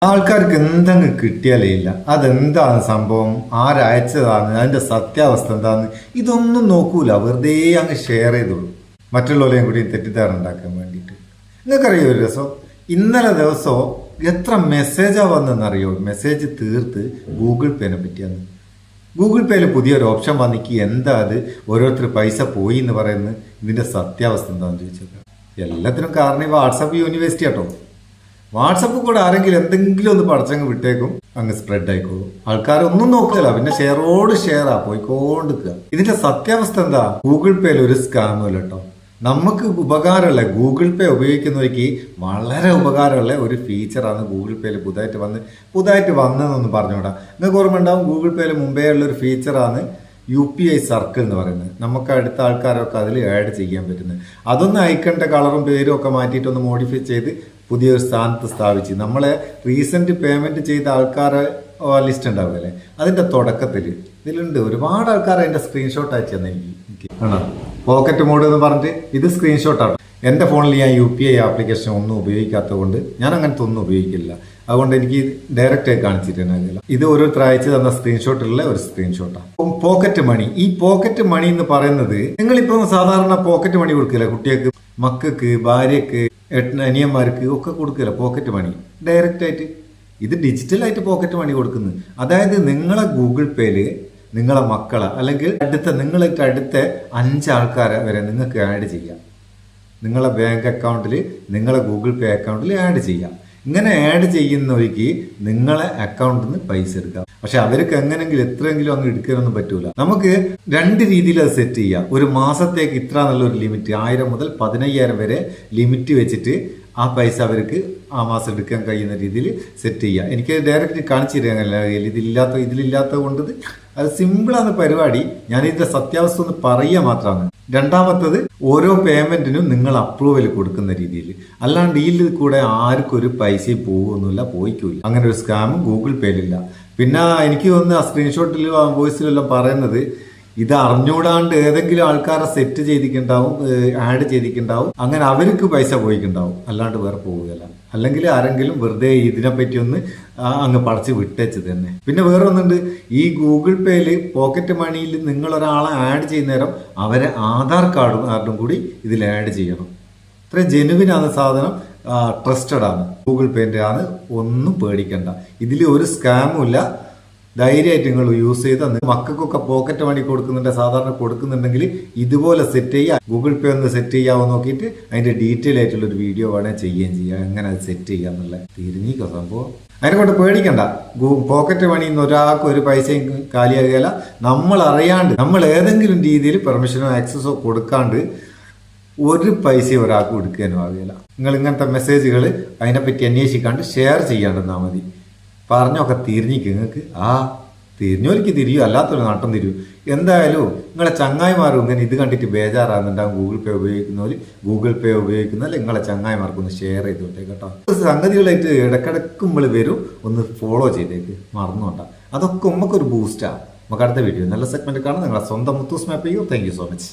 ആൾക്കാർക്ക് എന്തെങ്കിലും കിട്ടിയാലേ ഇല്ല അതെന്താണ് സംഭവം, ആരയച്ചതാണ്, അതിന്റെ സത്യാവസ്ഥ എന്താന്ന് ഇതൊന്നും നോക്കൂല. വെറുതെ അങ്ങ് ഷെയർ ചെയ്തോളൂ മറ്റുള്ളവരെയും കൂടി തെറ്റിദ്ധാരണ വേണ്ടിയിട്ട്. നിങ്ങൾക്കറിയോ ഒരു രസം, ഇന്നലെ ദിവസവും എത്ര മെസ്സേജാ വന്നെന്നറിയോ? മെസ്സേജ് തീർത്ത് ഗൂഗിൾ പേനെ പറ്റിയാണ്. ഗൂഗിൾ പേയിൽ പുതിയൊരു ഓപ്ഷൻ വന്നിക്ക് എന്താ അത്, ഓരോരുത്തർ പൈസ പോയി എന്ന് പറയുന്നത്. ഇതിന്റെ സത്യാവസ്ഥ എന്താണെന്ന് ചോദിച്ചത് എല്ലാത്തിനും കാരണം ഈ വാട്സപ്പ് യൂണിവേഴ്സിറ്റി ആട്ടോ. വാട്സപ്പ് കൂടെ ആരെങ്കിലും എന്തെങ്കിലും ഒന്ന് പഠിച്ചങ്ങ് വിട്ടേക്കും, അങ്ങ് സ്പ്രെഡ് ആയിക്കോളും. ആൾക്കാരൊന്നും നോക്കില്ല, പിന്നെ ഷെയറോട് ഷെയറാ പോയിക്കൊണ്ടിരിക്കുക. ഇതിന്റെ സത്യാവസ്ഥ എന്താ? ഗൂഗിൾ പേയിൽ ഒരു സ്കാമും ഇല്ല കേട്ടോ. നമുക്ക് ഉപകാരമുള്ള ഗൂഗിൾ പേ ഉപയോഗിക്കുന്നവർക്ക് വളരെ ഉപകാരമുള്ള ഒരു ഫീച്ചറാണ് ഗൂഗിൾ പേയിൽ പുതുതായിട്ട് വന്നതെന്നൊന്ന് പറഞ്ഞുകൂടാ. നിങ്ങൾക്ക് ഓർമ്മ ഉണ്ടാവും, ഗൂഗിൾ പേയിൽ മുമ്പേ ഉള്ള ഒരു ഫീച്ചറാണ് UPI സർക്കിൾ എന്ന് പറയുന്നത്. നമുക്ക് അടുത്ത ആൾക്കാരൊക്കെ അതിൽ ആഡ് ചെയ്യാൻ പറ്റുന്നത്. അതൊന്ന് ഐക്കണിന്റെ കളറും പേരും ഒക്കെ മാറ്റിയിട്ടൊന്ന് മോഡിഫൈ ചെയ്ത് പുതിയൊരു സ്ഥാനത്ത് സ്ഥാപിച്ച് നമ്മളെ റീസെന്റ് പേയ്മെന്റ് ചെയ്ത ആൾക്കാരെ ലിസ്റ്റ് ഉണ്ടാവുമല്ലേ, അതിന്റെ തുടക്കത്തിൽ ഇതിലുണ്ട്. ഒരുപാട് ആൾക്കാർ അതിന്റെ സ്ക്രീൻഷോട്ട് അയച്ചു തന്നെ എനിക്ക് ആണോ. പോക്കറ്റ് മോഡ് എന്ന് പറഞ്ഞിട്ട് ഇത് സ്ക്രീൻഷോട്ടാണ്. എൻ്റെ ഫോണിൽ ഞാൻ UPI ആപ്ലിക്കേഷൻ ഒന്നും ഉപയോഗിക്കാത്തത് കൊണ്ട് ഞാൻ അങ്ങനത്തെ ഒന്നും ഉപയോഗിക്കില്ല. അതുകൊണ്ട് എനിക്ക് ഡയറക്റ്റ് ആയി കാണിച്ചിട്ട് ഇത് ഓരോരുത്തർ അയച്ചു തന്ന സ്ക്രീൻഷോട്ടുള്ള ഒരു സ്ക്രീൻഷോട്ടാണ്. പോക്കറ്റ് മണി, ഈ പോക്കറ്റ് മണി എന്ന് പറയുന്നത് നിങ്ങളിപ്പം സാധാരണ പോക്കറ്റ് മണി കൊടുക്കില്ല കുട്ടികൾക്ക്, മക്കൾക്ക്, ഭാര്യക്ക്, അനിയന്മാർക്ക് ഒക്കെ കൊടുക്കില്ല പോക്കറ്റ് മണി ഡയറക്റ്റ് ആയിട്ട്. ഇത് ഡിജിറ്റലായിട്ട് പോക്കറ്റ് മണി കൊടുക്കുന്നത്. അതായത് നിങ്ങളെ ഗൂഗിൾ പേയില് നിങ്ങളെ മക്കളെ അല്ലെങ്കിൽ നിങ്ങളായിട്ട് അടുത്ത 5 ആൾക്കാരെ വരെ നിങ്ങൾക്ക് ആഡ് ചെയ്യാം. നിങ്ങളെ ബാങ്ക് അക്കൗണ്ടിൽ, നിങ്ങളെ ഗൂഗിൾ പേ അക്കൗണ്ടിൽ ആഡ് ചെയ്യാം. ഇങ്ങനെ ആഡ് ചെയ്യുന്നവർക്ക് നിങ്ങളെ അക്കൗണ്ടിൽ നിന്ന് പൈസ എടുക്കാം. പക്ഷെ അവർക്ക് എങ്ങനെങ്കിലും എത്രയെങ്കിലും അങ്ങ് എടുക്കാനൊന്നും പറ്റൂല. നമുക്ക് 2 രീതിയിൽ അത് സെറ്റ് ചെയ്യാം. ഒരു മാസത്തേക്ക് ഇത്ര നല്ലൊരു ലിമിറ്റ്, 1000 മുതൽ 15000 വരെ ലിമിറ്റ് വെച്ചിട്ട് ആ പൈസ അവർക്ക് ആ മാസം എടുക്കാൻ കഴിയുന്ന രീതിയിൽ സെറ്റ് ചെയ്യുക. എനിക്ക് ഡയറക്റ്റ് കാണിച്ചു തരാൻ ഇതിലില്ലാത്തത് കൊണ്ട് അത് സിമ്പിളാണ് പരിപാടി. ഞാൻ ഇതിന്റെ സത്യാവസ്ഥ ഒന്ന് പറയുക മാത്രമാണ്. രണ്ടാമത്തത്, ഓരോ പേയ്മെന്റിനും നിങ്ങൾ അപ്രൂവൽ കൊടുക്കുന്ന രീതിയിൽ, അല്ലാണ്ട് ഇതിൽ കൂടെ ആർക്കും ഒരു പൈസയും പോകുന്നില്ല, പോയിക്കൂല. അങ്ങനെ ഒരു സ്കാമും ഗൂഗിൾ പേയിലില്ല. പിന്നെ എനിക്ക് തോന്നുന്നു ആ സ്ക്രീൻഷോട്ടിലും ആ വോയിസിലെല്ലാം പറയുന്നത് ഇത് അറിഞ്ഞുകൂടാണ്ട് ഏതെങ്കിലും ആൾക്കാരെ സെറ്റ് ചെയ്തിട്ടുണ്ടാവും, ആഡ് ചെയ്തിട്ടുണ്ടാവും, അങ്ങനെ അവർക്ക് പൈസ പോയിക്കുണ്ടാവും, അല്ലാണ്ട് വേറെ പോവുകയല്ല. അല്ലെങ്കിൽ ആരെങ്കിലും വെറുതെ ഇതിനെപ്പറ്റി ഒന്ന് അങ്ങ് പടച്ച് വിട്ടേച്ചത് തന്നെ. പിന്നെ വേറെ ഒന്നുണ്ട്, ഈ ഗൂഗിൾ പേയിൽ പോക്കറ്റ് മണിയിൽ നിങ്ങൾ ഒരാളെ ആഡ് ചെയ്യുന്നേരം അവരെ ആധാർ കാർഡും കൂടി ഇതിൽ ആഡ് ചെയ്യണം. ഇത്ര ജെനുവിനാണ് സാധനം, ട്രസ്റ്റഡ് ആണ്, ഗൂഗിൾ പേന്റെ ആണ്, ഒന്നും പേടിക്കണ്ട. ഇതിൽ ഒരു സ്കാമും ഇല്ല. ധൈര്യമായിട്ട് നിങ്ങൾ യൂസ് ചെയ്ത് മക്കൾക്കൊക്കെ പോക്കറ്റ് മണി സാധാരണ കൊടുക്കുന്നുണ്ടെങ്കിൽ ഇതുപോലെ സെറ്റ് ചെയ്യുക. ഗൂഗിൾ പേ ഒന്ന് സെറ്റ് ചെയ്യാവോ നോക്കിയിട്ട് അതിന്റെ ഡീറ്റെയിൽ ആയിട്ടുള്ള ഒരു വീഡിയോ വേണേൽ ചെയ്യുകയും ചെയ്യാം, എങ്ങനെ അത് സെറ്റ് ചെയ്യാന്നുള്ള തിരിഞ്ഞിക്കോ സംഭവം. അതിനെക്കൊണ്ട് പേടിക്കണ്ട. പോക്കറ്റ് മണിന്ന് ഒരാൾക്ക് ഒരു പൈസയും കാലിയാകുകയല്ല. നമ്മൾ അറിയാണ്ട്, നമ്മൾ ഏതെങ്കിലും രീതിയിൽ പെർമിഷനോ ആക്സസോ കൊടുക്കാണ്ട് ഒരു പൈസയും ഒരാൾക്ക് കൊടുക്കാനും ആകുകയില്ല. നിങ്ങൾ ഇങ്ങനത്തെ മെസ്സേജുകൾ അതിനെപ്പറ്റി അന്വേഷിക്കാണ്ട് ഷെയർ ചെയ്യാണ്ടെന്നാൽ മതി. പറഞ്ഞൊക്കെ തിരിഞ്ഞിക്ക് നിങ്ങൾക്ക് തിരിഞ്ഞോലിക്ക് തിരിയും, അല്ലാത്തൊരു നാട്ടം തിരിയും. എന്തായാലും നിങ്ങളെ ചങ്ങായിമാരും ഇങ്ങനെ ഇത് കണ്ടിട്ട് ബേജാറാകുന്നുണ്ടാവും. ഗൂഗിൾ പേ ഉപയോഗിക്കുന്നവർ, ഗൂഗിൾ പേ ഉപയോഗിക്കുന്നവർ നിങ്ങളെ ചങ്ങായിമാർക്കൊന്ന് ഷെയർ ചെയ്തോട്ടെ കേട്ടോ. സംഗതികളായിട്ട് ഇടക്കിടക്കുമ്പോൾ വരും, ഒന്ന് ഫോളോ ചെയ്തേക്ക്, മറന്നോണ്ട. അതൊക്കെ നമുക്കൊരു ബൂസ്റ്റാണ്. നമുക്ക് അടുത്ത വീഡിയോ നല്ല സെഗ്മെന്റ് കാണാം. നിങ്ങളെ സ്വന്തം മുത്തൂസ് മാപ്പ് ചെയ്യൂ. Thank you so much.